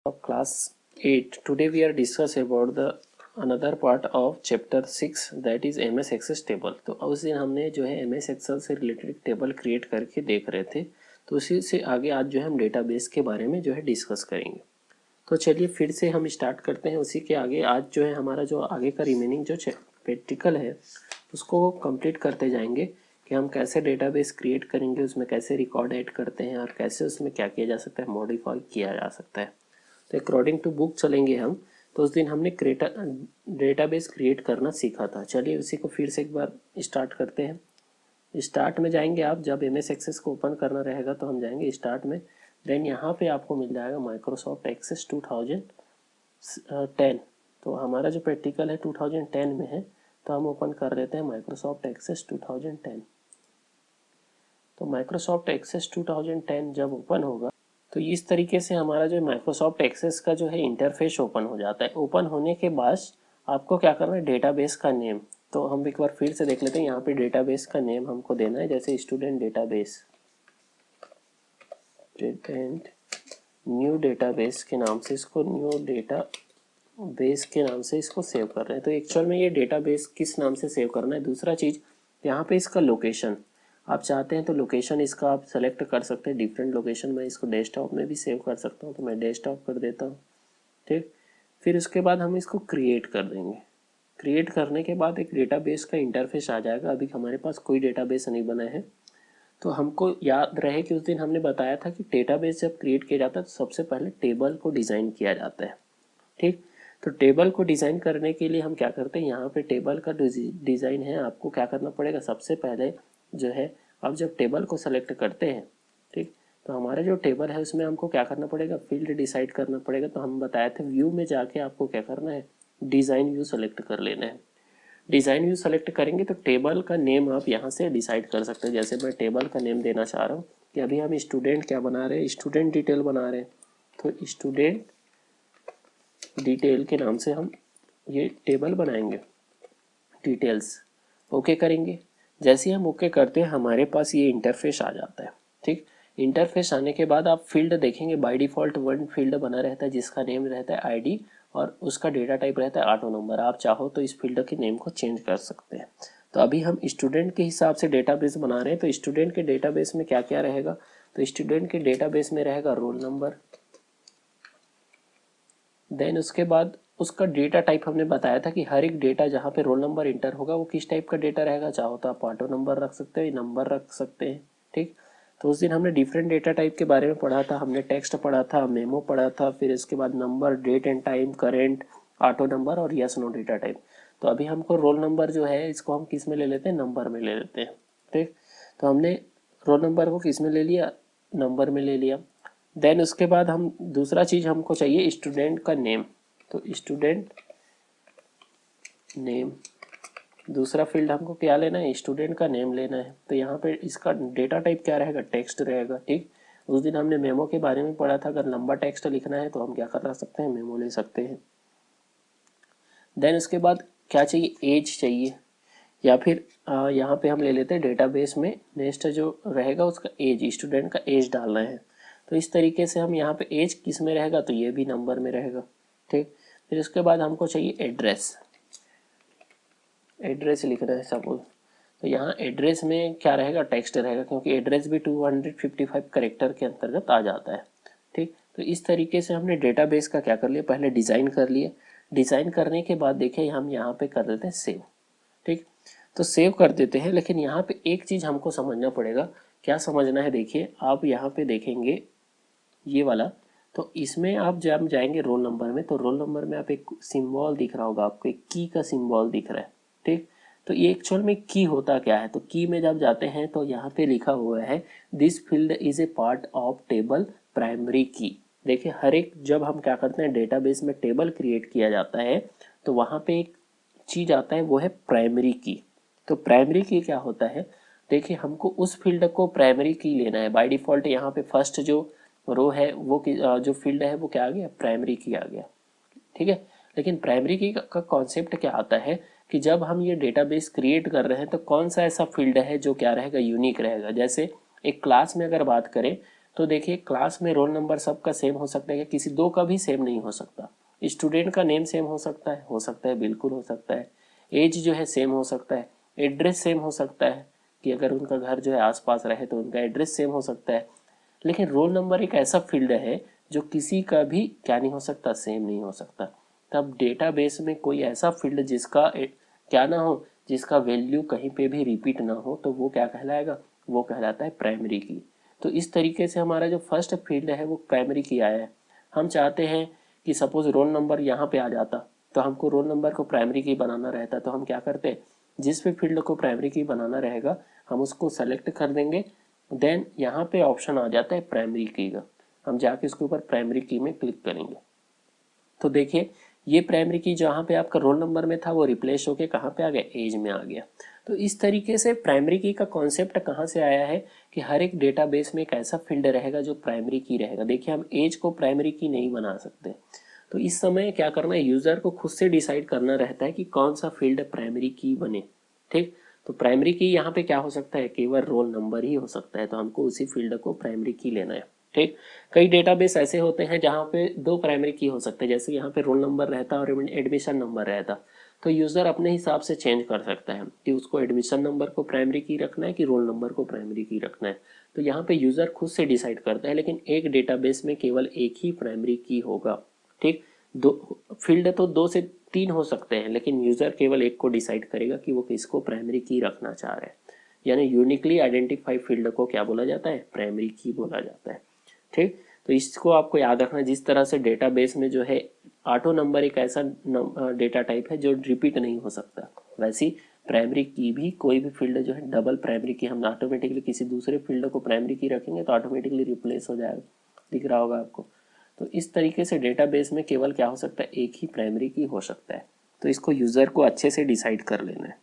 Of class 8, today we are discuss about the another part of chapter 6, that is MS Access table. तो उस दिन हमने जो है MS एक्सेल से रिलेटेड टेबल क्रिएट करके देख रहे थे। तो उसी से आगे आज जो है हम डेटाबेस के बारे में जो है डिस्कस करेंगे। तो चलिए फिर से हम स्टार्ट करते हैं उसी के आगे। आज जो है हमारा जो आगे का रिमेनिंग जो प्रैक्टिकल है उसको कंप्लीट करते जाएंगे कि हम कैसे डेटाबेस क्रिएट करेंगे, उसमें कैसे रिकॉर्ड ऐड करते हैं और कैसे उसमें क्या किया जा सकता है, मॉडिफाई किया जा सकता है। तो अकॉर्डिंग टू बुक चलेंगे हम। तो उस दिन हमने डेटाबेस क्रिएट करना सीखा था। चलिए उसी को फिर से एक बार स्टार्ट करते हैं। स्टार्ट में जाएंगे आप, जब MS एक्सेस को ओपन करना रहेगा तो हम जाएंगे स्टार्ट में। देन यहाँ पे आपको मिल जाएगा माइक्रोसॉफ्ट एक्सेस 2010। तो हमारा जो प्रैक्टिकल है 2010 में है, तो हम ओपन कर लेते हैं माइक्रोसॉफ्ट एक्सेस 2010। तो माइक्रोसॉफ्ट एक्सेस 2010 जब ओपन होगा तो इस तरीके से हमारा जो माइक्रोसॉफ्ट एक्सेस का जो है इंटरफेस ओपन हो जाता है। ओपन होने के बाद आपको क्या करना है, डेटाबेस का नेम। तो हम एक बार फिर से देख लेते हैं। यहाँ पे डेटाबेस का नेम हमको देना है, जैसे student database, student new database के नाम से इसको न्यू डेटाबेस के नाम से इसको सेव कर रहे हैं। तो एक्चुअल में ये डेटाबेस किस नाम से सेव करना है। दूसरा चीज़ यहाँ पे इसका लोकेशन, आप चाहते हैं तो लोकेशन इसका आप सेलेक्ट कर सकते हैं, डिफरेंट लोकेशन। मैं इसको डेस्कटॉप में भी सेव कर सकता हूँ, तो मैं डेस्कटॉप कर देता हूँ। ठीक, फिर उसके बाद हम इसको क्रिएट कर देंगे। क्रिएट करने के बाद एक डेटाबेस का इंटरफेस आ जाएगा। अभी हमारे पास कोई डेटाबेस नहीं बना है। तो हमको याद रहे कि उस दिन हमने बताया था कि डेटाबेस जब क्रिएट किया जाता है तो सबसे पहले टेबल को डिज़ाइन किया जाता है। ठीक, तो टेबल को डिज़ाइन करने के लिए हम क्या करते हैं, यहाँ पे टेबल का डिज़ाइन है। आपको क्या करना पड़ेगा, सबसे पहले जो है आप जब टेबल को सेलेक्ट करते हैं, ठीक, तो हमारा जो टेबल है उसमें हमको क्या करना पड़ेगा, फील्ड डिसाइड करना पड़ेगा। तो हम बताए थे व्यू में जाके आपको क्या करना है, डिज़ाइन व्यू सेलेक्ट कर लेना है। डिज़ाइन व्यू सेलेक्ट करेंगे तो टेबल का नेम आप यहाँ से डिसाइड कर सकते हैं। जैसे मैं टेबल का नेम देना चाह रहा हूँ कि अभी हम स्टूडेंट क्या बना रहे हैं, स्टूडेंट डिटेल बना रहे हैं। तो स्टूडेंट डिटेल के नाम से हम ये टेबल बनाएंगे, डिटेल्स। ओके करेंगे। जैसे ही हम ओके करते हैं हमारे पास ये इंटरफेस आ जाता है। ठीक, इंटरफेस आने के बाद आप फील्ड देखेंगे, बाय डिफ़ॉल्ट वन फील्ड बना रहता है जिसका नेम रहता है आईडी और उसका डेटा टाइप रहता है ऑटो नंबर। आप चाहो तो इस फील्ड के नेम को चेंज कर सकते हैं। तो अभी हम स्टूडेंट के हिसाब से डेटाबेस बना रहे हैं। तो स्टूडेंट के डेटाबेस में क्या क्या रहेगा, तो स्टूडेंट के डेटाबेस में रहेगा रोल नंबर। देन उसके बाद उसका डेटा टाइप हमने बताया था कि हर एक डेटा जहाँ पे रोल नंबर इंटर होगा वो किस टाइप का डेटा रहेगा। चाहो तो आप ऑटो नंबर रख सकते हैं, नंबर रख सकते हैं। ठीक, तो उस दिन हमने डिफरेंट डेटा टाइप के बारे में पढ़ा था। हमने टेक्स्ट पढ़ा था, मेमो पढ़ा था, फिर इसके बाद number, date and time, current, auto number और यस नो डेटा टाइप। तो अभी हमको रोल नंबर जो है इसको हम किस में ले लेते हैं, नंबर में ले लेते हैं। ठीक, तो हमने रोल नंबर को किस में ले लिया, नंबर में ले लिया। देन उसके बाद हम दूसरा चीज़ हमको चाहिए स्टूडेंट का नेम। तो स्टूडेंट नेम, दूसरा फील्ड हमको क्या लेना है, स्टूडेंट का नेम लेना है। तो यहाँ पे इसका डेटा टाइप क्या रहेगा, टेक्स्ट रहेगा। ठीक, उस दिन हमने मेमो के बारे में पढ़ा था, अगर लंबा टेक्स्ट लिखना है तो हम क्या कर सकते हैं, मेमो ले सकते हैं। देन उसके बाद क्या चाहिए, एज चाहिए, या फिर यहाँ पे हम ले लेते हैं डेटाबेस में नेक्स्ट जो रहेगा उसका एज, स्टूडेंट का एज डालना है। तो इस तरीके से हम यहाँ पे एज किस में रहेगा, तो ये भी नंबर में रहेगा। ठीक, फिर उसके बाद हमको चाहिए एड्रेस, एड्रेस लिखना है सपोज। तो यहाँ एड्रेस में क्या रहेगा, टेक्स्ट रहेगा, क्योंकि एड्रेस भी 255 करेक्टर के अंतर्गत आ जाता है। ठीक, तो इस तरीके से हमने डेटाबेस का क्या कर लिया, पहले डिज़ाइन कर लिए। डिज़ाइन करने के बाद देखिए हम यहाँ पे कर देते हैं सेव। ठीक, तो सेव कर देते हैं। लेकिन यहाँ पे एक चीज़ हमको समझना पड़ेगा। क्या समझना है, देखिए आप यहाँ पे देखेंगे ये वाला, तो इसमें आप जब जाएंगे रोल नंबर में, तो रोल नंबर में आप एक सिंबल दिख रहा होगा आपको, एक की का सिंबल दिख रहा है। ठीक, तो ये एक्चुअल में की होता क्या है, तो की में जब जाते हैं तो यहाँ पे लिखा हुआ है this field is a part of table primary की। देखिए हर एक, जब हम क्या करते हैं डेटाबेस में टेबल क्रिएट किया जाता है तो वहाँ पे एक चीज आता है, वो है प्राइमरी की। तो प्राइमरी की क्या होता है, देखिए हमको उस फील्ड को प्राइमरी की लेना है। बाय डिफॉल्ट यहाँ पे फर्स्ट जो रो है वो जो फील्ड है वो क्या आ गया, प्राइमरी की आ गया। ठीक है, लेकिन प्राइमरी की का कॉन्सेप्ट क्या आता है कि जब हम ये डेटाबेस क्रिएट कर रहे हैं तो कौन सा ऐसा फील्ड है जो क्या रहेगा, यूनिक रहेगा। जैसे एक क्लास में अगर बात करें तो देखिए क्लास में रोल नंबर सबका सेम हो सकता है या किसी दो का भी सेम नहीं हो सकता। स्टूडेंट का नेम सेम हो सकता है बिल्कुल हो सकता है। एज जो है सेम हो सकता है, एड्रेस सेम हो सकता है कि अगर उनका घर जो है आसपास रहे तो उनका एड्रेस सेम हो सकता है। लेकिन रोल नंबर एक ऐसा फील्ड है जो किसी का भी क्या नहीं हो सकता, सेम नहीं हो सकता। तब डेटाबेस में कोई ऐसा फील्ड जिसका क्या ना हो, जिसका वैल्यू कहीं पे भी रिपीट ना हो, तो वो क्या कहलाएगा, वो कहलाता है प्राइमरी की। तो इस तरीके से हमारा जो फर्स्ट फील्ड है वो प्राइमरी की आया है। हम चाहते हैं कि सपोज रोल नंबर यहाँ पे आ जाता, तो हमको रोल नंबर को प्राइमरी की बनाना रहता, तो हम क्या करते, जिस भी फील्ड को प्राइमरी की बनाना रहेगा हम उसको सेलेक्ट कर देंगे। देन यहाँ पे ऑप्शन आ जाता है प्राइमरी की का, हम जाके उसके ऊपर प्राइमरी की में क्लिक करेंगे। तो देखिए ये प्राइमरी की जहाँ पे आपका रोल नंबर में था वो रिप्लेस होके कहाँ पे आ गया, एज में आ गया। तो इस तरीके से प्राइमरी की का कॉन्सेप्ट कहाँ से आया है कि हर एक डेटाबेस में एक ऐसा फील्ड रहेगा जो प्राइमरी की रहेगा। देखिए हम एज को प्राइमरी की नहीं बना सकते, तो इस समय क्या करना है, यूजर को खुद से डिसाइड करना रहता है कि कौन सा फील्ड प्राइमरी की बने। ठीक, तो प्राइमरी की यहाँ पे क्या हो सकता है, केवल रोल नंबर ही हो सकता है, तो हमको उसी फील्ड को प्राइमरी की लेना है। ठीक, कई डेटाबेस ऐसे होते हैं जहाँ पे दो प्राइमरी की हो सकते हैं, जैसे यहाँ पे रोल नंबर रहता है और एडमिशन नंबर रहता, तो यूजर अपने हिसाब से चेंज कर सकता है कि उसको एडमिशन नंबर को प्राइमरी की रखना है कि रोल नंबर को प्राइमरी की रखना है। तो यहाँ पे यूजर खुद से डिसाइड करता है, लेकिन एक डेटाबेस में केवल एक ही प्राइमरी की होगा। ठीक, दो फील्ड तो 2 से 3 हो सकते हैं, लेकिन यूजर केवल एक को डिसाइड करेगा कि वो किसको प्राइमरी की रखना चाह रहे हैं। यानी यूनिकली आइडेंटिफाई फील्ड को क्या बोला जाता है, प्राइमरी की बोला जाता है। ठीक, तो इसको आपको याद रखना। जिस तरह से डेटाबेस में जो है ऑटो नंबर एक ऐसा डेटा टाइप है जो रिपीट नहीं हो सकता, वैसी प्राइमरी की भी कोई भी फील्ड जो है डबल प्राइमरी की हम ऑटोमेटिकली किसी दूसरे फील्ड को प्राइमरी की रखेंगे तो ऑटोमेटिकली रिप्लेस हो जाएगा, दिख रहा होगा आपको। तो इस तरीके से डेटाबेस में केवल क्या हो सकता है, एक ही प्राइमरी की हो सकता है। तो इसको यूजर को अच्छे से डिसाइड कर लेना है।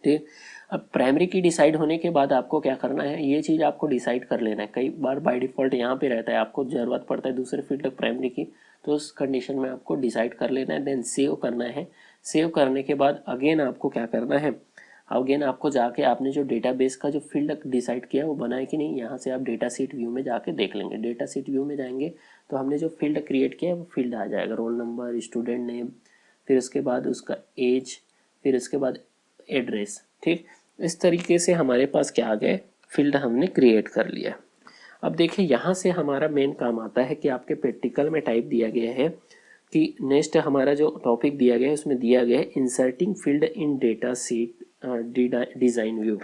ठीक, अब प्राइमरी की डिसाइड होने के बाद आपको क्या करना है, ये चीज़ आपको डिसाइड कर लेना है। कई बार बाय डिफॉल्ट यहाँ पे रहता है, आपको जरूरत पड़ता है दूसरे फील्ड प्राइमरी की, तो उस कंडीशन में आपको डिसाइड कर लेना है, देन सेव करना है। सेव करने के बाद अगेन आपको क्या करना है, अगेन आपको जाके आपने जो डेटाबेस का जो फील्ड डिसाइड किया वो बना है कि नहीं, यहाँ से आप डेटा सीट व्यू में जाके देख लेंगे। डेटा सीट व्यू में जाएंगे तो हमने जो फील्ड क्रिएट किया है वो फील्ड आ जाएगा, रोल नंबर, स्टूडेंट नेम, फिर उसके बाद उसका एज, फिर उसके बाद एड्रेस। ठीक, इस तरीके से हमारे पास क्या आ गए, फील्ड हमने क्रिएट कर लिया। अब देखिए यहाँ से हमारा मेन काम आता है कि आपके प्रैक्टिकल में टाइप दिया गया है कि नेक्स्ट हमारा जो टॉपिक दिया गया है उसमें दिया गया है इंसर्टिंग फील्ड इन डेटा सीट डिज़ाइन व्यू।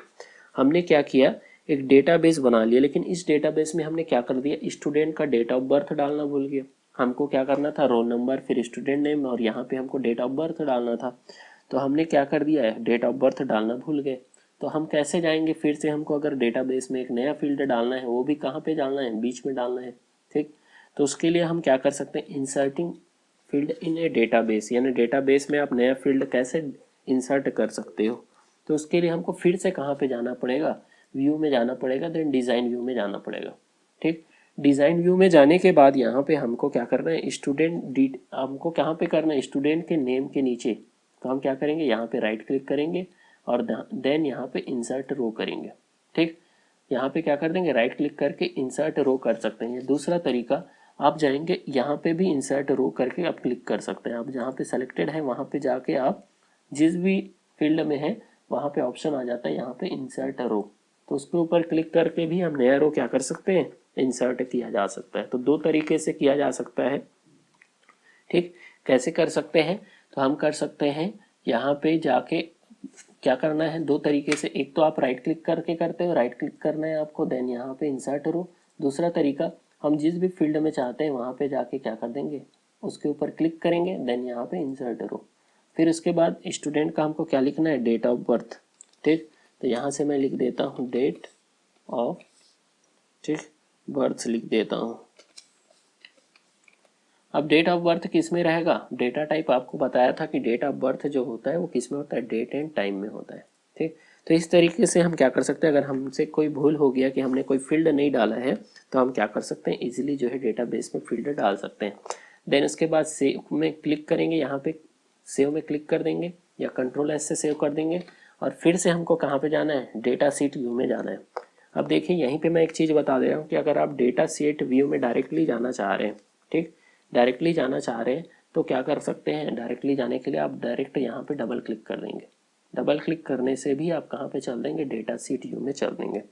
हमने क्या किया, एक डेटाबेस बना लिया, लेकिन इस डेटाबेस में हमने क्या कर दिया, स्टूडेंट का डेट ऑफ बर्थ डालना भूल गया। हमको क्या करना था, रोल नंबर फिर स्टूडेंट नेम और यहाँ पे हमको डेट ऑफ बर्थ डालना था, तो हमने क्या कर दिया है, डेट ऑफ बर्थ डालना भूल गए। तो हम कैसे जाएंगे, फिर से हमको अगर डेटाबेस में एक नया फील्ड डालना है, वो भी कहाँ पे डालना है, बीच में डालना है। ठीक, तो उसके लिए हम क्या कर सकते हैं, इंसर्टिंग फील्ड इन ए डेटाबेस, यानी डेटाबेस में आप नया फील्ड कैसे इंसर्ट कर सकते हो। तो उसके लिए हमको फिर से कहाँ पे जाना पड़ेगा, व्यू में जाना पड़ेगा, देन डिज़ाइन व्यू में जाना पड़ेगा। ठीक, डिज़ाइन व्यू में जाने के बाद यहाँ पे हमको क्या करना है, स्टूडेंट डीट हमको कहाँ पे करना है, स्टूडेंट के नेम के नीचे। तो हम क्या करेंगे, यहाँ पे राइट क्लिक करेंगे और देन यहाँ पे इंसर्ट रो करेंगे। ठीक, यहाँ पे क्या कर देंगे, राइट क्लिक करके इंसर्ट रो कर सकते हैं। दूसरा तरीका, आप जाएंगे यहाँ पे भी इंसर्ट रो करके आप क्लिक कर सकते हैं। आप जहाँ पे सेलेक्टेड है वहाँ पे जाके आप जिस भी फील्ड में है वहाँ पे ऑप्शन आ जाता है यहाँ पे इंसर्ट रो, तो उसके ऊपर क्लिक करके भी हम नया रो क्या कर सकते हैं, इंसर्ट किया जा सकता है। तो दो तरीके से किया जा सकता है। ठीक, कैसे कर सकते हैं, तो हम कर सकते हैं यहाँ पे जाके क्या करना है, दो तरीके से। एक तो आप राइट क्लिक करके करते हो, राइट क्लिक करना है आपको, देन यहाँ पे इंसर्ट रो। दूसरा तरीका, हम जिस भी फील्ड में चाहते हैं वहाँ पे जाके क्या कर देंगे, उसके ऊपर क्लिक करेंगे, देन यहाँ पे इंसर्ट रो। फिर उसके बाद स्टूडेंट का हमको क्या लिखना है, डेट ऑफ बर्थ। ठीक, तो यहाँ से मैं लिख देता हूँ डेट ऑफ, ठीक, बर्थ लिख देता हूँ। अब डेट ऑफ बर्थ किस में रहेगा, डेटा टाइप आपको बताया था कि डेट ऑफ बर्थ जो होता है वो किस में होता है, डेट एंड टाइम में होता है। ठीक, तो इस तरीके से हम क्या कर सकते हैं, अगर हमसे कोई भूल हो गया कि हमने कोई फील्ड नहीं डाला है तो हम क्या कर सकते हैं, इजीली जो है डेटाबेस में फील्ड डाल सकते हैं। देन उसके बाद सेव में क्लिक करेंगे, यहाँ पे सेव में क्लिक कर देंगे या कंट्रोल एस से सेव कर देंगे और फिर से हमको कहाँ पे जाना है, डेटा सीट व्यू में जाना है। अब देखिए यहीं पे मैं एक चीज़ बता दे रहा हूँ कि अगर आप डेटा सेट व्यू में डायरेक्टली जाना चाह रहे हैं, ठीक, डायरेक्टली जाना चाह रहे हैं तो क्या कर सकते हैं, डायरेक्टली जाने के लिए आप डायरेक्ट यहाँ पे डबल क्लिक कर देंगे। डबल क्लिक करने से भी आप कहाँ पे चल देंगे, डेटा सीट व्यू में चल देंगे।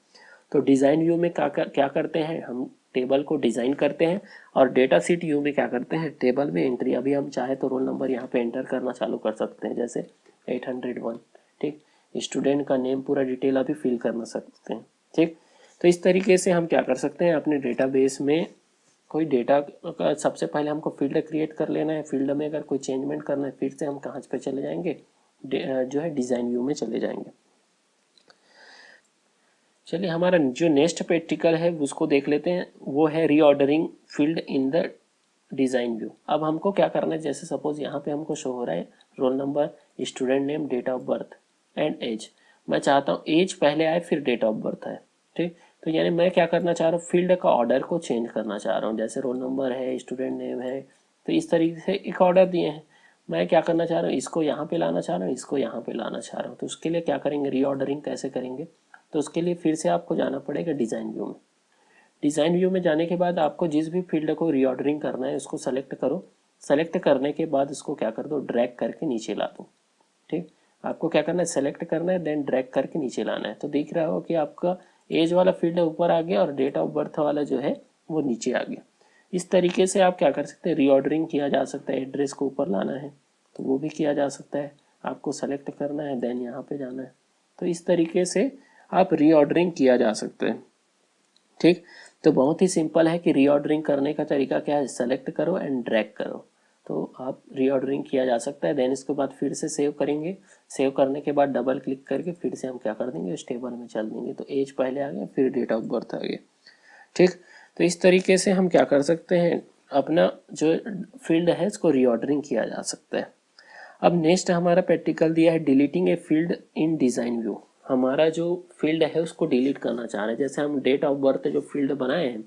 तो डिज़ाइन व्यू में क्या करते हैं, हम टेबल को डिज़ाइन करते हैं, और डेटा सीट व्यू में क्या करते हैं, टेबल में एंट्री। अभी हम चाहे तो रोल नंबर यहाँ पे एंटर करना चालू कर सकते हैं, जैसे 801, ठीक। स्टूडेंट का नेम पूरा डिटेल अभी फिल करना सकते हैं, ठीक। तो इस तरीके से हम क्या कर सकते हैं, अपने डेटाबेस में कोई डेटा का सबसे पहले हमको फील्ड क्रिएट कर लेना है। फील्ड में अगर कोई चेंजमेंट करना है, फिर से हम कहाँ पे चले जाएंगे, जो है डिज़ाइन व्यू में चले जाएंगे। चलिए हमारा जो नेक्स्ट प्रैक्टिकल है उसको देख लेते हैं, वो है reordering field in the design view. अब हमको क्या करना है, जैसे सपोज यहाँ पे हमको शो हो रहा है roll number, student name, date of birth and age. मैं चाहता हूँ एज पहले आए फिर डेट ऑफ बर्थ आए, ठीक। तो यानी मैं क्या करना चाह रहा हूँ, फील्ड का ऑर्डर को चेंज करना चाह रहा हूँ। जैसे रोल नंबर है, स्टूडेंट नेम है, तो इस तरीके से एक ऑर्डर दिए हैं। मैं क्या करना चाह रहा हूँ, इसको यहाँ पे लाना चाह रहा हूँ, इसको यहाँ पे लाना चाह रहा हूँ। तो उसके लिए क्या करेंगे, रीऑर्डरिंग कैसे करेंगे, तो उसके लिए फिर से आपको जाना पड़ेगा डिज़ाइन व्यू में। डिज़ाइन व्यू में जाने के बाद आपको जिस भी फील्ड को रीऑर्डरिंग करना है उसको सेलेक्ट करो। सेलेक्ट करने के बाद उसको क्या कर दो, ड्रैग करके नीचे ला दो, ठीक। आपको क्या करना है, सेलेक्ट करना है, देन ड्रैग करके नीचे लाना है। तो दिख रहा हो कि आपका एज वाला फील्ड ऊपर आ गया और डेट ऑफ बर्थ वाला जो है वो नीचे आ गया। इस तरीके से आप क्या कर सकते हैं, रीऑर्डरिंग किया जा सकता है। एड्रेस को ऊपर लाना है तो वो भी किया जा सकता है, आपको सेलेक्ट करना है, देन यहाँ पे जाना है। तो इस तरीके से आप रीऑर्डरिंग किया जा सकता है, ठीक। तो बहुत ही सिंपल है कि रीऑर्डरिंग करने का तरीका क्या है, सेलेक्ट करो एंड ड्रैग करो, तो आप रीऑर्डरिंग किया जा सकता है। देन इसके बाद फिर से सेव करेंगे। सेव करने के बाद डबल क्लिक करके फिर से हम क्या कर देंगे, उस टेबल में चल देंगे। तो एज पहले आ गया, फिर डेट ऑफ बर्थ आ गया, ठीक। तो इस तरीके से हम क्या कर सकते हैं, अपना जो फील्ड है इसको रीऑर्डरिंग किया जा सकता है। अब नेक्स्ट हमारा प्रैक्टिकल दिया है deleting a field in design view. हमारा जो फील्ड है उसको डिलीट करना चाह रहे हैं। जैसे हम डेट ऑफ बर्थ जो फील्ड बनाए हैं,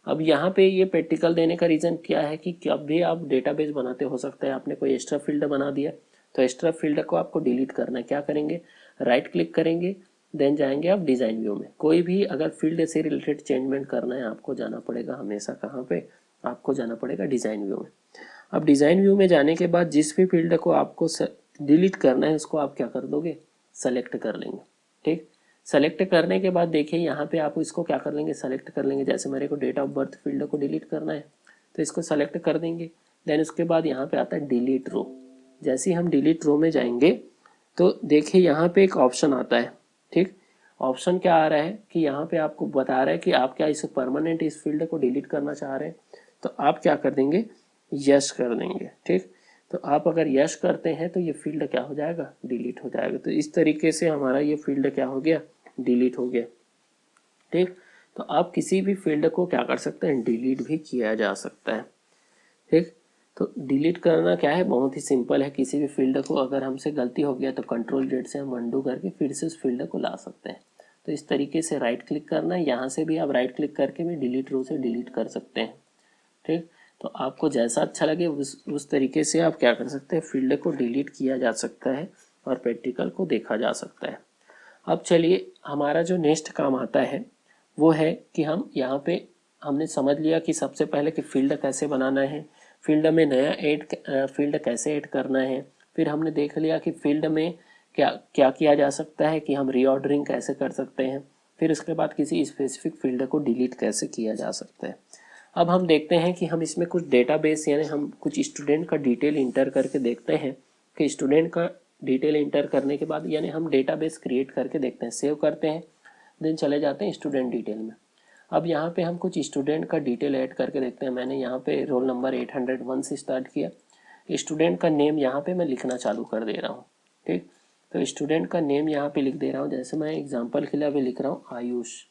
अब यहाँ पे ये प्रैक्टिकल देने का रीज़न क्या है कि जब भी आप डेटाबेस बनाते हो सकता है आपने कोई एक्स्ट्रा फील्ड बना दिया, तो एक्स्ट्रा फील्ड को आपको डिलीट करना है। क्या करेंगे, राइट क्लिक करेंगे, देन जाएंगे आप डिज़ाइन व्यू में। कोई भी अगर फील्ड से रिलेटेड चेंजमेंट करना है आपको जाना पड़ेगा हमेशा कहाँ पे, आपको जाना पड़ेगा डिज़ाइन व्यू में। अब डिज़ाइन व्यू में जाने के बाद जिस भी फील्ड को आपको डिलीट करना है उसको आप क्या कर दोगे, सेलेक्ट कर लेंगे, ठीक। सेलेक्ट करने के बाद देखिए यहाँ पे आप इसको क्या कर लेंगे, सेलेक्ट कर लेंगे। जैसे मेरे को डेट ऑफ बर्थ फील्ड को डिलीट करना है तो इसको सेलेक्ट कर देंगे। देन उसके बाद यहाँ पे आता है डिलीट रो। जैसे ही हम डिलीट रो में जाएंगे तो देखिए यहाँ पे एक ऑप्शन आता है, ठीक। ऑप्शन क्या आ रहा है कि यहाँ पे आपको बता रहा है कि आप क्या इस परमानेंट इस फील्ड को डिलीट करना चाह रहे हैं। तो आप क्या कर देंगे, यस कर देंगे, ठीक। तो आप अगर यस करते हैं तो ये फील्ड क्या हो जाएगा, डिलीट हो जाएगा। तो इस तरीके से हमारा ये फील्ड क्या हो गया, डिलीट हो गया, ठीक। तो आप किसी भी फील्ड को क्या कर सकते हैं, डिलीट भी किया जा सकता है, ठीक। तो डिलीट करना क्या है, बहुत ही सिंपल है। किसी भी फील्ड को अगर हमसे गलती हो गया तो कंट्रोल जेड से हम अंडू करके फिर से उस फील्ड को ला सकते हैं। तो इस तरीके से राइट क्लिक करना है, यहाँ से भी आप राइट क्लिक करके भी डिलीट रो से डिलीट कर सकते हैं, ठीक। तो आपको जैसा अच्छा लगे उस तरीके से आप क्या कर सकते हैं, फील्ड को डिलीट किया जा सकता है और प्रैक्टिकल को देखा जा सकता है। अब चलिए हमारा जो नेक्स्ट काम आता है वो है कि हम यहाँ पे हमने समझ लिया कि सबसे पहले कि फील्ड कैसे बनाना है, फील्ड में नया फील्ड कैसे ऐड करना है। फिर हमने देख लिया कि फील्ड में क्या क्या किया जा सकता है, कि हम रीऑर्डरिंग कैसे कर सकते हैं। फिर उसके बाद किसी स्पेसिफिक फील्ड को डिलीट कैसे किया जा सकता है। अब हम देखते हैं कि हम इसमें कुछ डेटाबेस यानी हम कुछ स्टूडेंट का डिटेल इंटर करके देखते हैं कि स्टूडेंट का डिटेल इंटर करने के बाद यानी हम डेटाबेस क्रिएट करके देखते हैं, सेव करते हैं, देन चले जाते हैं स्टूडेंट डिटेल में। अब यहाँ पे हम कुछ स्टूडेंट का डिटेल ऐड करके देखते हैं। मैंने यहाँ पे रोल नंबर 801 से स्टार्ट किया। स्टूडेंट का नेम यहाँ पे मैं लिखना चालू कर दे रहा हूँ, ठीक। तो स्टूडेंट का नेम यहाँ पे लिख दे रहा हूँ। जैसे मैं एग्जाम्पल के लिए अभी लिख रहा हूँ आयुष,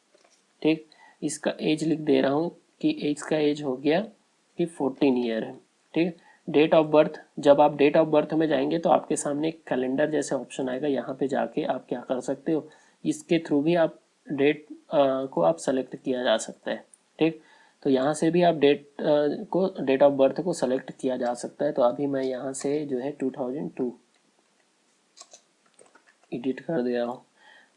ठीक। इसका एज लिख दे रहा हूँ कि इसका एज हो गया कि 14 ईयर है, ठीक। डेट ऑफ बर्थ, जब आप डेट ऑफ बर्थ में जाएंगे तो आपके सामने एक कैलेंडर जैसे ऑप्शन आएगा, यहाँ पे जाके आप क्या कर सकते हो, इसके थ्रू भी आप डेट को आप सेलेक्ट किया जा सकता है, ठीक। तो यहाँ से भी आप डेट ऑफ बर्थ को सेलेक्ट किया जा सकता है। तो अभी मैं यहाँ से जो है 2002 एडिट कर दे रहा हूँ।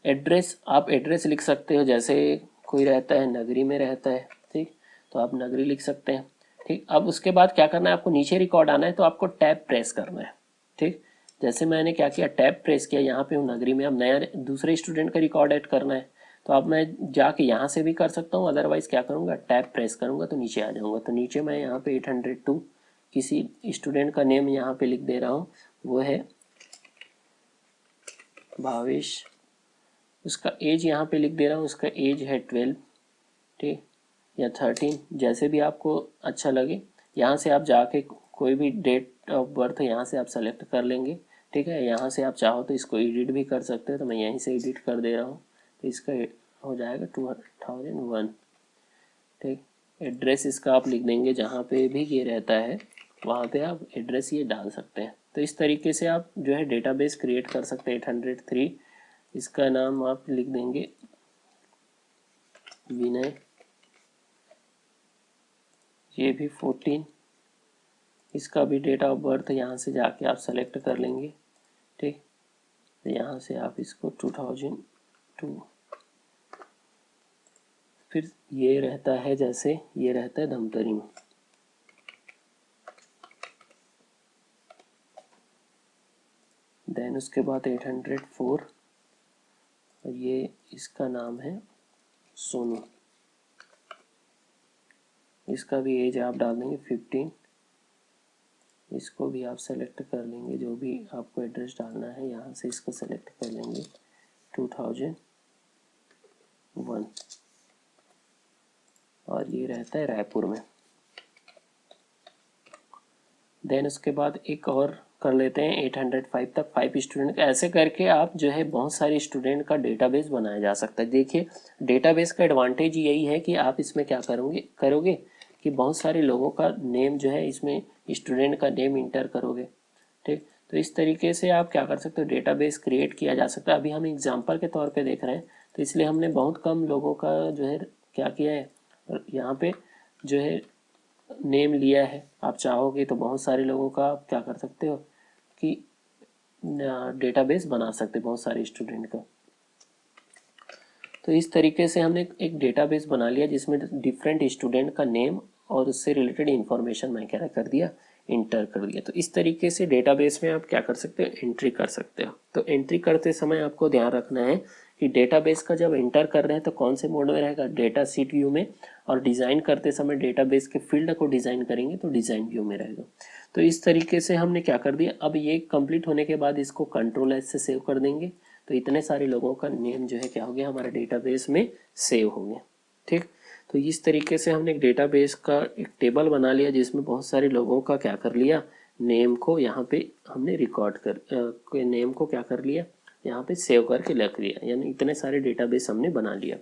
एड्रेस, आप एड्रेस लिख सकते हो, जैसे कोई रहता है नगरी में रहता है, ठीक, तो आप नगरी लिख सकते हैं। ठीक, अब उसके बाद क्या करना है, आपको नीचे रिकॉर्ड आना है तो आपको टैब प्रेस करना है। ठीक, जैसे मैंने क्या किया, टैब प्रेस किया, यहाँ पे हूँ नगरी में, अब नया दूसरे स्टूडेंट का रिकॉर्ड ऐड करना है, तो अब मैं जाके यहाँ से भी कर सकता हूँ, अदरवाइज क्या करूँगा, टैब प्रेस करूँगा तो नीचे आ जाऊँगा। तो नीचे मैं यहाँ पे 802 किसी स्टूडेंट का नेम यहाँ पे लिख दे रहा हूँ, वो है भावेश, उसका एज यहाँ पे लिख दे रहा हूँ, उसका एज है 12, ठीक, या 13, जैसे भी आपको अच्छा लगे। यहाँ से आप जाके कोई भी डेट ऑफ बर्थ यहाँ से आप सेलेक्ट कर लेंगे। ठीक है, यहाँ से आप चाहो तो इसको एडिट भी कर सकते हो, तो मैं यहीं से एडिट कर दे रहा हूँ, तो इसका हो जाएगा 2001। ठीक, एड्रेस इसका आप लिख देंगे, जहाँ पे भी ये रहता है वहाँ पे आप एड्रेस ये डाल सकते हैं। तो इस तरीके से आप जो है डेटाबेस क्रिएट कर सकते हैं। 803, इसका नाम आप लिख देंगे विनय, ये भी 14, इसका भी डेट ऑफ बर्थ यहाँ से जाके आप सेलेक्ट कर लेंगे। ठीक, तो यहाँ से आप इसको 2002, फिर ये रहता है, जैसे ये रहता है धमतरी में, देन उसके बाद 804, और ये इसका नाम है सोनू, इसका भी एज आप डाल देंगे 15, इसको भी आप सेलेक्ट कर लेंगे, जो भी आपको एड्रेस डालना है यहाँ से इसको सेलेक्ट कर लेंगे 2001, और ये रहता है रायपुर में। देन उसके बाद एक और कर लेते हैं 805 तक 5 स्टूडेंट। ऐसे करके आप जो है बहुत सारे स्टूडेंट का डेटाबेस बनाया जा सकता है। देखिए, डेटाबेस का एडवांटेज यही है कि आप इसमें क्या करोगे कि बहुत सारे लोगों का नेम जो है इसमें स्टूडेंट का नेम इंटर करोगे। ठीक, तो इस तरीके से आप क्या कर सकते हो, डेटाबेस क्रिएट किया जा सकता है। अभी हम एग्जाम्पल के तौर पे देख रहे हैं, तो इसलिए हमने बहुत कम लोगों का जो है क्या किया है, यहाँ पे जो है नेम लिया है। आप चाहोगे तो बहुत सारे लोगों का आप क्या कर सकते हो कि डेटाबेस बना सकते हैं बहुत सारे स्टूडेंट का। तो इस तरीके से हमने एक डेटाबेस बना लिया जिसमें डिफरेंट स्टूडेंट का नेम और उससे रिलेटेड इंफॉर्मेशन मैं क्या कर दिया, इंटर कर दिया। तो इस तरीके से डेटाबेस में आप क्या कर सकते हो, एंट्री कर सकते हो। तो एंट्री करते समय आपको ध्यान रखना है कि डेटाबेस का जब एंटर कर रहे हैं तो कौन से मोड में रहेगा, डेटा सीट व्यू में, और डिज़ाइन करते समय डेटाबेस के फील्ड को डिज़ाइन करेंगे तो डिज़ाइन व्यू में रहेगा। तो इस तरीके से हमने क्या कर दिया, अब ये कंप्लीट होने के बाद इसको कंट्रोल एस से सेव कर देंगे, तो इतने सारे लोगों का नेम जो है क्या हो गया, हमारे डेटाबेस में सेव हो गया। ठीक, तो इस तरीके से हमने एक डेटाबेस का एक टेबल बना लिया जिसमें बहुत सारे लोगों का क्या कर लिया, नेम को यहाँ पे हमने रिकॉर्ड कर नेम को क्या कर लिया, यहाँ पे सेव करके रख लिया, यानी इतने सारे डेटाबेस हमने बना लिया।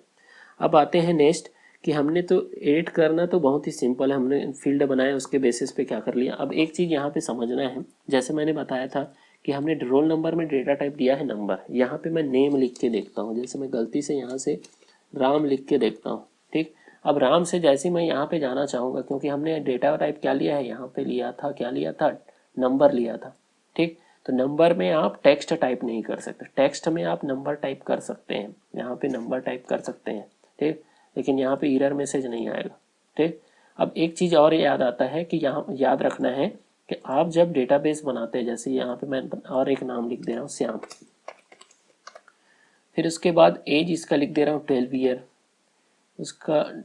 अब आते हैं नेक्स्ट कि हमने तो एडिट करना तो बहुत ही सिंपल है, हमने फील्ड बनाया उसके बेसिस पे क्या कर लिया। अब एक चीज़ यहाँ पे समझना है, जैसे मैंने बताया था कि हमने रोल नंबर में डेटा टाइप दिया है नंबर, यहाँ पे मैं नेम लिख के देखता हूँ, जैसे मैं गलती से यहाँ से राम लिख के देखता हूँ। ठीक, अब राम से जैसे मैं यहाँ पे जाना चाहूँगा, क्योंकि हमने डेटा टाइप क्या लिया है, यहाँ पे लिया था, क्या लिया था, नंबर लिया था। ठीक, तो नंबर में आप टेक्स्ट टाइप नहीं कर सकते, टेक्स्ट में आप नंबर टाइप कर सकते हैं, यहाँ पे नंबर टाइप कर सकते हैं। ठीक, लेकिन यहाँ पे एरर मैसेज नहीं आएगा। ठीक, अब एक चीज़ और याद आता है कि यहाँ याद रखना है कि आप जब डेटाबेस बनाते हैं, जैसे यहाँ पे मैं और एक नाम लिख दे रहा हूँ श्याम, फिर उसके बाद एज इसका लिख दे रहा हूँ 12 ईयर, उसका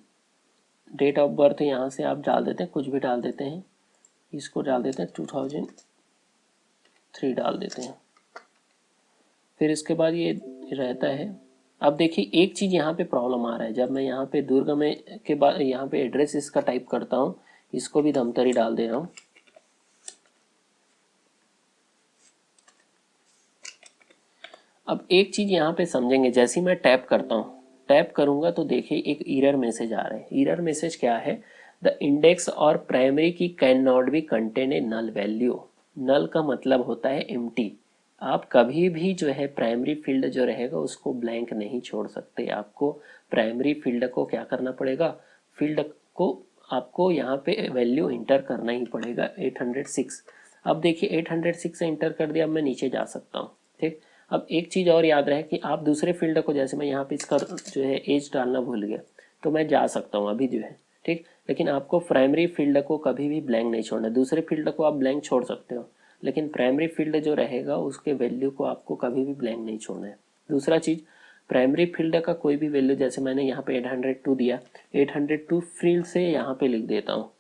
डेट ऑफ बर्थ यहाँ से आप डाल देते हैं, कुछ भी डाल देते हैं, इसको डाल देते हैं 2003 डाल देते हैं। फिर इसके बाद ये रहता है। अब देखिए एक चीज़ यहाँ पे प्रॉब्लम आ रहा है, जब मैं यहाँ पे दुर्ग में के बाद यहाँ पे एड्रेस इसका टाइप करता हूँ, इसको भी धमतरी डाल दे रहा हूँ। अब एक चीज़ यहाँ पे समझेंगे, जैसे मैं टैप करता हूँ, टैप करूँगा तो देखिए एक एरर मैसेज आ रहा है। एरर मैसेज क्या है, the index or primary key can not be contain a null value. Null का मतलब होता है एम्प्टी। आप कभी भी जो है प्राइमरी फील्ड जो रहेगा उसको ब्लैंक नहीं छोड़ सकते, आपको प्राइमरी फील्ड को क्या करना पड़ेगा, फील्ड को आपको यहाँ पे वैल्यू इंटर करना ही पड़ेगा 806। अब देखिए 806 से इंटर कर दिया, अब मैं नीचे जा सकता हूँ। ठीक, अब एक चीज़ और याद रहे कि आप दूसरे फील्ड को, जैसे मैं यहाँ पे इसका जो है एज डालना भूल गया तो मैं जा सकता हूँ अभी जो है, ठीक। लेकिन आपको प्राइमरी फील्ड को कभी भी ब्लैंक नहीं छोड़ना। दूसरे फील्ड को आप ब्लैंक छोड़ सकते हो, लेकिन प्राइमरी फील्ड जो रहेगा उसके वैल्यू को आपको कभी भी ब्लैंक नहीं छोड़ना है। दूसरा चीज़, प्राइमरी फील्ड का कोई भी वैल्यू, जैसे मैंने यहाँ पे 802 दिया, 802 फील्ड से यहाँ पे लिख देता हूँ,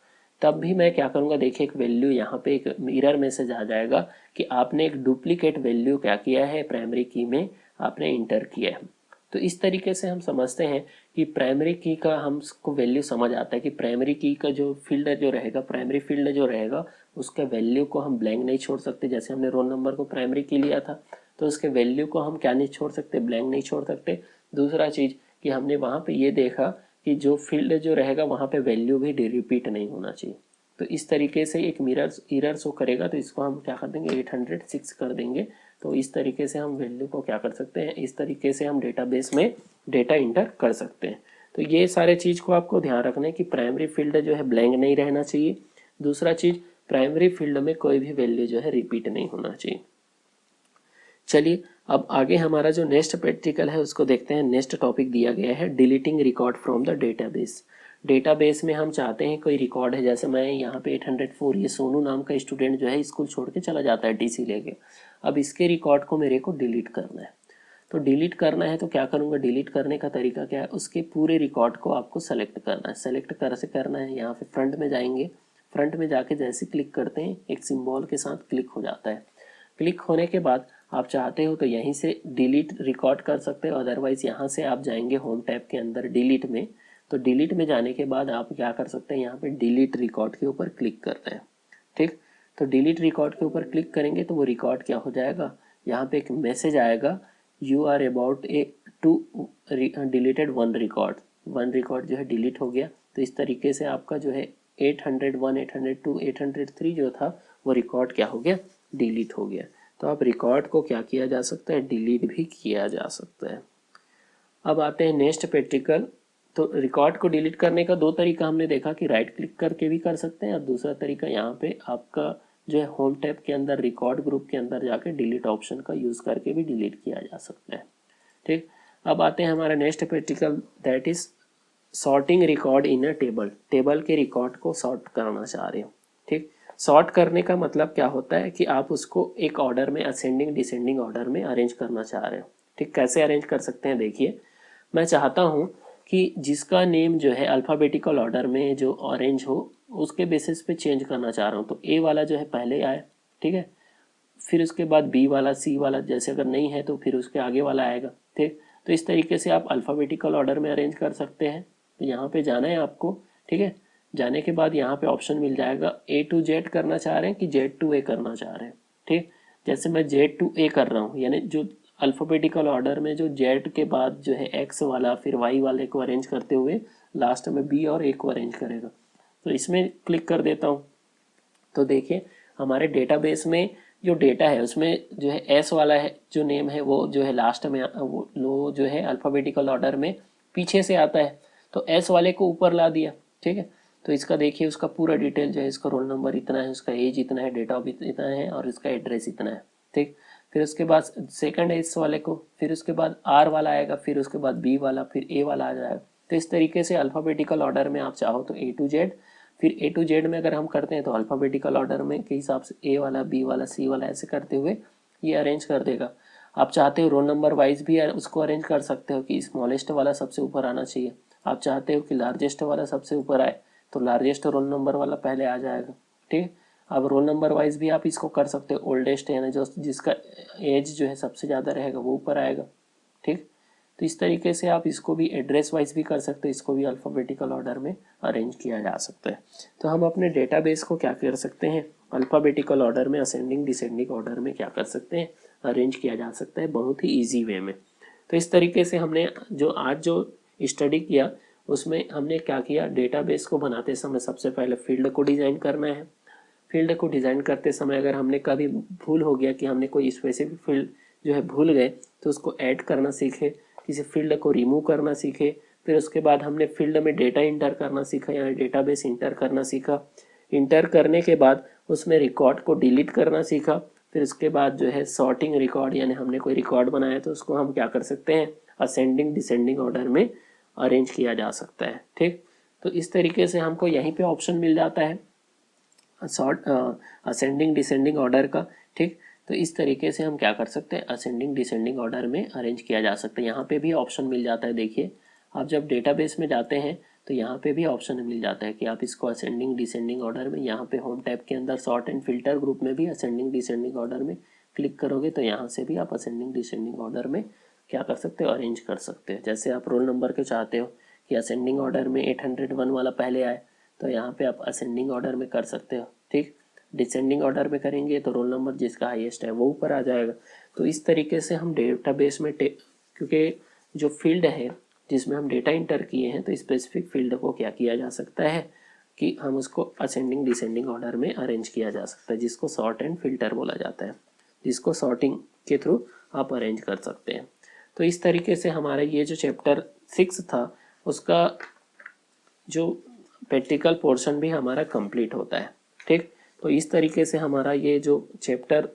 तब भी मैं क्या करूँगा, देखिए एक वैल्यू यहाँ पे एक मिरर मैसेज आ जाएगा कि आपने एक डुप्लीकेट वैल्यू क्या किया है, प्राइमरी की में आपने इंटर किया है। तो इस तरीके से हम समझते हैं कि प्राइमरी की का हमको वैल्यू समझ आता है कि प्राइमरी की का जो फील्ड जो रहेगा, प्राइमरी फील्ड जो रहेगा उसके वैल्यू को हम ब्लैंक नहीं छोड़ सकते। जैसे हमने रोल नंबर को प्राइमरी की लिया था तो उसके वैल्यू को हम क्या नहीं छोड़ सकते, ब्लैंक नहीं छोड़ सकते। दूसरा चीज़ कि हमने वहाँ पे ये देखा कि जो फील्ड जो रहेगा वहाँ पे वैल्यू भी रिपीट नहीं होना चाहिए। तो इस तरीके से एक मिरर शो करेगा, तो इसको हम क्या कर देंगे, 806 कर देंगे। तो इस तरीके से हम वैल्यू को क्या कर सकते हैं, इस तरीके से हम डेटाबेस में डेटा इंटर कर सकते हैं। तो ये सारे चीज़ को आपको ध्यान रखना है कि प्राइमरी फील्ड जो है ब्लैंक नहीं रहना चाहिए। दूसरा चीज़, प्राइमरी फील्ड में कोई भी वैल्यू जो है रिपीट नहीं होना चाहिए। चलिए अब आगे हमारा जो नेक्स्ट प्रैक्टिकल है उसको देखते हैं। नेक्स्ट टॉपिक दिया गया है deleting record from the database. Database में हम चाहते हैं कोई रिकॉर्ड है, जैसे मैं यहाँ पे 804, ये सोनू नाम का स्टूडेंट जो है स्कूल छोड़ के चला जाता है टीसी लेके। अब इसके रिकॉर्ड को मेरे को डिलीट करना है। तो डिलीट करना है तो क्या करूँगा, डिलीट करने का तरीका क्या है, उसके पूरे रिकॉर्ड को आपको सेलेक्ट करना है। सेलेक्ट कैसे करना है, यहाँ पे फ्रंट में जाएंगे, फ्रंट में जाके जैसे क्लिक करते हैं एक सिंबल के साथ क्लिक हो जाता है। क्लिक होने के बाद आप चाहते हो तो यहीं से डिलीट रिकॉर्ड कर सकते हो, अदरवाइज यहाँ से आप जाएंगे होम टैब के अंदर डिलीट में। तो डिलीट में जाने के बाद आप क्या कर सकते हैं, यहाँ पे डिलीट रिकॉर्ड के ऊपर क्लिक करते हैं, ठीक। तो डिलीट रिकॉर्ड के ऊपर क्लिक करेंगे तो वो रिकॉर्ड क्या हो जाएगा, यहाँ पे एक मैसेज आएगा, you are about a to deleted one record जो है डिलीट हो गया। तो इस तरीके से आपका जो है 801, 802, 803 जो था वो रिकॉर्ड क्या हो गया, डिलीट हो गया। तो आप रिकॉर्ड को क्या किया जा सकता है, डिलीट भी किया जा सकता है। अब आते हैं नेक्स्ट प्रैक्टिकल। तो रिकॉर्ड को डिलीट करने का दो तरीका हमने देखा कि राइट क्लिक करके भी कर सकते हैं, और दूसरा तरीका यहाँ पे आपका जो है होम टैब के अंदर रिकॉर्ड ग्रुप के अंदर जाके डिलीट ऑप्शन का यूज़ करके भी डिलीट किया जा सकता है, ठीक। अब आते हैं हमारा next practical, that is sorting record in a table. Table के रिकॉर्ड को सॉर्ट करना चाह रहे हो, ठीक। सॉर्ट करने का मतलब क्या होता है कि आप उसको एक ऑर्डर में, असेंडिंग डिसेंडिंग ऑर्डर में अरेंज करना चाह रहे हो, ठीक। कैसे अरेंज कर सकते हैं, देखिए मैं चाहता हूँ कि जिसका नेम जो है अल्फ़ाबेटिकल ऑर्डर में जो ऑरेंज हो उसके बेसिस पे चेंज करना चाह रहा हूँ। तो ए वाला जो है पहले आए, ठीक है, फिर उसके बाद बी वाला, सी वाला, जैसे अगर नहीं है तो फिर उसके आगे वाला आएगा, ठीक। तो इस तरीके से आप अल्फ़ाबेटिकल ऑर्डर में अरेंज कर सकते हैं। तो यहाँ पे जाना है आपको, ठीक है। जाने के बाद यहाँ पे ऑप्शन मिल जाएगा ए टू जेड करना चाह रहे हैं कि जेड टू ए करना चाह रहे हैं, ठीक। जैसे मैं जेड टू ए कर रहा हूँ, यानी जो अल्फ़ाबेटिकल ऑर्डर में जो जेड के बाद जो है एक्स वाला फिर वाई वाले को अरेंज करते हुए लास्ट में बी और ए को अरेंज करेगा। तो इसमें क्लिक कर देता हूँ। तो देखिए हमारे डेटाबेस में जो डेटा है उसमें जो है एस वाला है जो नेम है वो जो है लास्ट में वो लो जो है अल्फ़ाबेटिकल ऑर्डर में पीछे से आता है, तो एस वाले को ऊपर ला दिया, ठीक है। तो इसका देखिए उसका पूरा डिटेल जो है, इसका रोल नंबर इतना है, उसका एज इतना है, डेट ऑफ बर्थ इतना है और इसका एड्रेस इतना है, ठीक। फिर उसके बाद सेकंड है इस वाले को, फिर उसके बाद आर वाला आएगा, फिर उसके बाद बी वाला, फिर ए वाला आ जाएगा। तो इस तरीके से अल्फ़ाबेटिकल ऑर्डर में आप चाहो तो ए टू जेड, फिर ए टू जेड में अगर हम करते हैं तो अल्फ़ाबेटिकल ऑर्डर में के हिसाब से ए वाला, बी वाला, सी वाला ऐसे करते हुए ये अरेंज कर देगा। आप चाहते हो रोल नंबर वाइज भी उसको अरेंज कर सकते हो कि स्मॉलेस्ट वाला सबसे ऊपर आना चाहिए। आप चाहते हो कि लार्जेस्ट वाला सबसे ऊपर आए तो लार्जेस्ट रोल नंबर वाला पहले आ जाएगा, ठीक। अब रोल नंबर वाइज भी आप इसको कर सकते हो, ओल्डेस्ट यानी जो जिसका एज जो है सबसे ज़्यादा रहेगा वो ऊपर आएगा, ठीक। तो इस तरीके से आप इसको भी एड्रेस वाइज भी कर सकते हो, इसको भी अल्फ़ाबेटिकल ऑर्डर में अरेंज किया जा सकता है। तो हम अपने डेटाबेस को क्या कर सकते हैं, अल्फ़ाबेटिकल ऑर्डर में, असेंडिंग डिसेंडिंग ऑर्डर में क्या कर सकते हैं, अरेंज किया जा सकता है बहुत ही ईजी वे में। तो इस तरीके से हमने जो आज जो स्टडी किया उसमें हमने क्या किया, डेटाबेस को बनाते समय सबसे पहले फील्ड को डिज़ाइन करना है। फील्ड को डिज़ाइन करते समय अगर हमने कभी भूल हो गया कि हमने कोई स्पेसिफिक फील्ड जो है भूल गए तो उसको ऐड करना सीखे, किसी फील्ड को रिमूव करना सीखे। फिर उसके बाद हमने फील्ड में डेटा इंटर करना सीखा, यानी डेटाबेस इंटर करना सीखा। इंटर करने के बाद उसमें रिकॉर्ड को डिलीट करना सीखा। फिर उसके बाद जो है सॉर्टिंग रिकॉर्ड, यानी हमने कोई रिकॉर्ड बनाया तो उसको हम क्या कर सकते हैं, असेंडिंग डिसेंडिंग ऑर्डर में अरेंज किया जा सकता है। ठीक, तो इस तरीके से हमको यहीं पे ऑप्शन मिल जाता है सॉर्ट असेंडिंग डिसेंडिंग ऑर्डर का। ठीक, तो इस तरीके से हम क्या कर सकते हैं, असेंडिंग डिसेंडिंग ऑर्डर में अरेंज किया जा सकता है। यहाँ पे भी ऑप्शन मिल जाता है, देखिए आप जब डेटाबेस में जाते हैं तो यहाँ पे भी ऑप्शन मिल जाता है कि आप इसको असेंडिंग डिसेंडिंग ऑर्डर में, यहाँ पे होम टैब के अंदर सॉर्ट एंड फिल्टर ग्रुप में भी असेंडिंग डिसेंडिंग ऑर्डर में क्लिक करोगे तो यहाँ से भी आप असेंडिंग डिसेंडिंग ऑर्डर में क्या कर सकते हो, अरेंज कर सकते हो। जैसे आप रोल नंबर के चाहते हो कि असेंडिंग ऑर्डर में 801 वाला पहले आए तो यहाँ पे आप असेंडिंग ऑर्डर में कर सकते हो। ठीक, डिसेंडिंग ऑर्डर में करेंगे तो रोल नंबर जिसका हाईएस्ट है वो ऊपर आ जाएगा। तो इस तरीके से हम डेटाबेस में क्योंकि जो फील्ड है जिसमें हम डेटा इंटर किए हैं तो स्पेसिफिक फील्ड को क्या किया जा सकता है कि हम उसको असेंडिंग डिसेंडिंग ऑर्डर में अरेंज किया जा सकता है, जिसको सॉर्ट एंड फिल्टर बोला जाता है, जिसको सॉर्टिंग के थ्रू आप अरेंज कर सकते हैं। तो इस तरीके से हमारा ये जो चैप्टर 6 था उसका जो प्रैक्टिकल पोर्शन भी हमारा कंप्लीट होता है। ठीक, तो इस तरीके से हमारा ये जो चैप्टर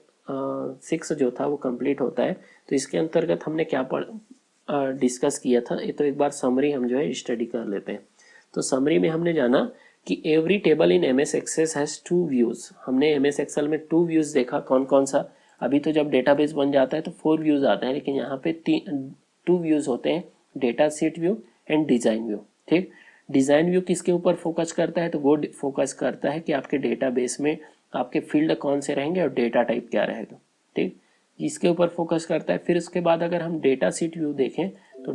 6 जो था वो कंप्लीट होता है। तो इसके अंतर्गत हमने क्या डिस्कस किया था, ये तो एक बार समरी हम जो है स्टडी कर लेते हैं। तो समरी में हमने जाना कि every table in MS Access has 2 views. हमने एमएस एक्सेल में 2 व्यूज़ देखा, कौन कौन सा, अभी तो जब डेटाबेस बन जाता है तो 4 व्यूज़ आते हैं, लेकिन यहाँ पे 2 व्यूज़ होते हैं, data seat view and design view. ठीक, डिज़ाइन व्यू किसके ऊपर फोकस करता है, तो वो फोकस करता है कि आपके डेटाबेस में आपके फील्ड कौन से रहेंगे और डेटा टाइप क्या रहेगा। ठीक, इसके ऊपर फोकस करता है। फिर उसके बाद अगर हम डेटा सीट व्यू देखें तो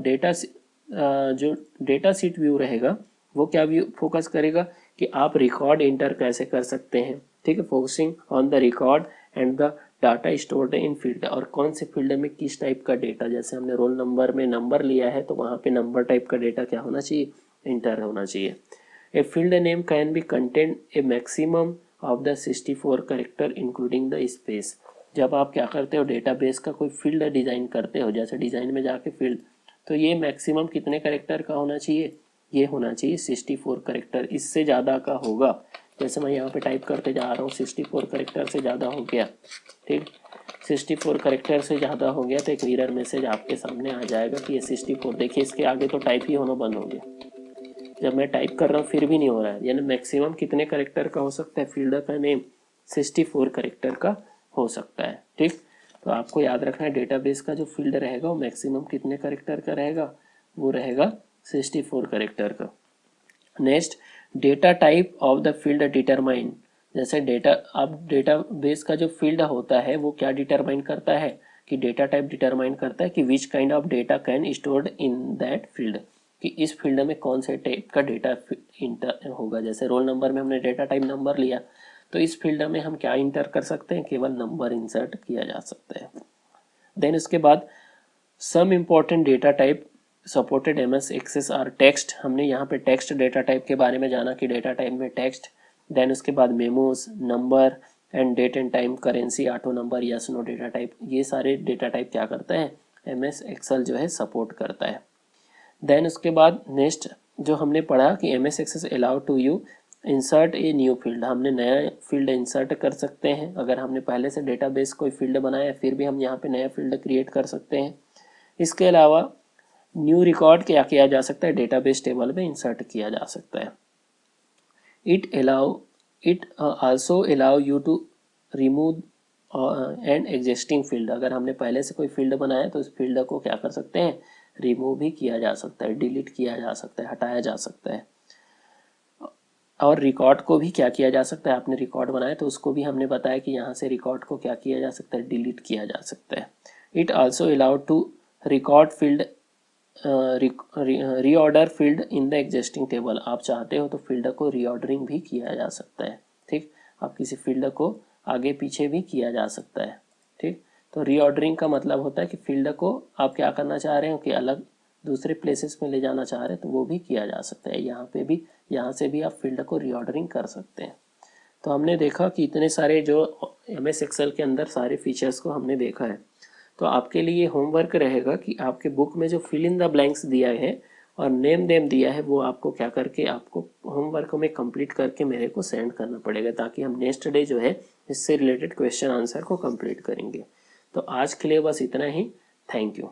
जो डेटा सीट व्यू रहेगा वो क्या व्यू फोकस करेगा कि आप रिकॉर्ड इंटर कैसे कर सकते हैं। ठीक है, focusing on the record and the data stored in field, और कौन से फील्ड में किस टाइप का डेटा, जैसे हमने रोल नंबर में नंबर लिया है तो वहाँ पे नंबर टाइप का डेटा क्या होना चाहिए, इंटर होना चाहिए। A field name can be contain A maximum of the 64 character including the space. जब आप क्या करते हो, डेटाबेस का कोई फील्ड डिज़ाइन करते हो, जैसे डिज़ाइन में जाके फील्ड, तो ये मैक्सिमम कितने कैरेक्टर का होना चाहिए, ये होना चाहिए 64 कैरेक्टर। इससे ज़्यादा का होगा, जैसे मैं यहाँ पे टाइप करते जा रहा हूँ 64 कैरेक्टर से ज़्यादा हो गया। ठीक, 64 कैरेक्टर से ज़्यादा हो गया तो एक मिरर मैसेज आपके सामने आ जाएगा कि ये 64, देखिए इसके आगे तो टाइप ही होना बंद हो गया, जब मैं टाइप कर रहा हूँ फिर भी नहीं हो रहा है। यानी मैक्सिमम कितने कैरेक्टर का हो सकता है, फील्ड का नेम 64 कैरेक्टर का हो सकता है। ठीक, तो आपको याद रखना है डेटाबेस का जो फील्ड रहेगा वो मैक्सिमम कितने कैरेक्टर का रहेगा, वो रहेगा 64 कैरेक्टर का। Next, data type of the field determine, जैसे डेटाबेस का जो फील्ड होता है वो क्या डिटरमाइन करता है कि डेटा टाइप डिटरमाइन करता है कि which kind of data can stored in that field, कि इस फील्ड में कौन से टाइप का डेटा इंटर होगा। जैसे रोल नंबर में हमने डेटा टाइप नंबर लिया तो इस फील्ड में हम क्या इंटर कर सकते हैं, केवल नंबर इंसर्ट किया जा सकता है। देन उसके बाद some important data type supported MS Access are text, हमने यहाँ पे टेक्स्ट डेटा टाइप के बारे में जाना कि डेटा टाइप में टेक्स्ट। देन उसके बाद memos, number and date and time, currency, auto number, yes no data type, ये सारे डेटा टाइप क्या करता है, एमएस एक्सेल जो है सपोर्ट करता है। देन उसके बाद नेक्स्ट जो हमने पढ़ा कि MS Access allow to you insert a new field, हमने नया फील्ड इंसर्ट कर सकते हैं। अगर हमने पहले से डेटाबेस कोई फील्ड बनाया फिर भी हम यहाँ पे नया फील्ड क्रिएट कर सकते हैं। इसके अलावा न्यू रिकॉर्ड क्या किया जा सकता है, डेटाबेस टेबल में इंसर्ट किया जा सकता है। It also allow you to remove an existing field, अगर हमने पहले से कोई फील्ड बनाया तो उस फील्ड को क्या कर सकते हैं, रिमूव भी किया जा सकता है, डिलीट किया जा सकता है, हटाया जा सकता है। और रिकॉर्ड को भी क्या किया जा सकता है, आपने रिकॉर्ड बनाया तो उसको भी हमने बताया कि यहाँ से रिकॉर्ड को क्या किया जा सकता है, डिलीट किया जा सकता है। It also allowed to record field reorder field in the existing table, आप चाहते हो तो फील्ड को रीऑर्डरिंग भी किया जा सकता है। ठीक, आप किसी फील्ड को आगे पीछे भी किया जा सकता है। ठीक, तो रीऑर्डरिंग का मतलब होता है कि फील्ड को आप क्या करना चाह रहे हो कि अलग दूसरे प्लेसेस में ले जाना चाह रहे हैं तो वो भी किया जा सकता है। यहाँ पे भी, यहाँ से भी आप फील्ड को रीऑर्डरिंग कर सकते हैं। तो हमने देखा कि इतने सारे जो एमएस एक्सेल के अंदर सारे फीचर्स को हमने देखा है। तो आपके लिए होमवर्क रहेगा कि आपके बुक में जो फिल इन द ब्लैंक्स दिया है और नेम देम दिया है वो आपको क्या करके आपको होमवर्क में कंप्लीट करके मेरे को सेंड करना पड़ेगा, ताकि हम नेक्स्ट डे जो है इससे रिलेटेड क्वेश्चन आंसर को कंप्लीट करेंगे। तो आज के लिए बस इतना ही। Thank you.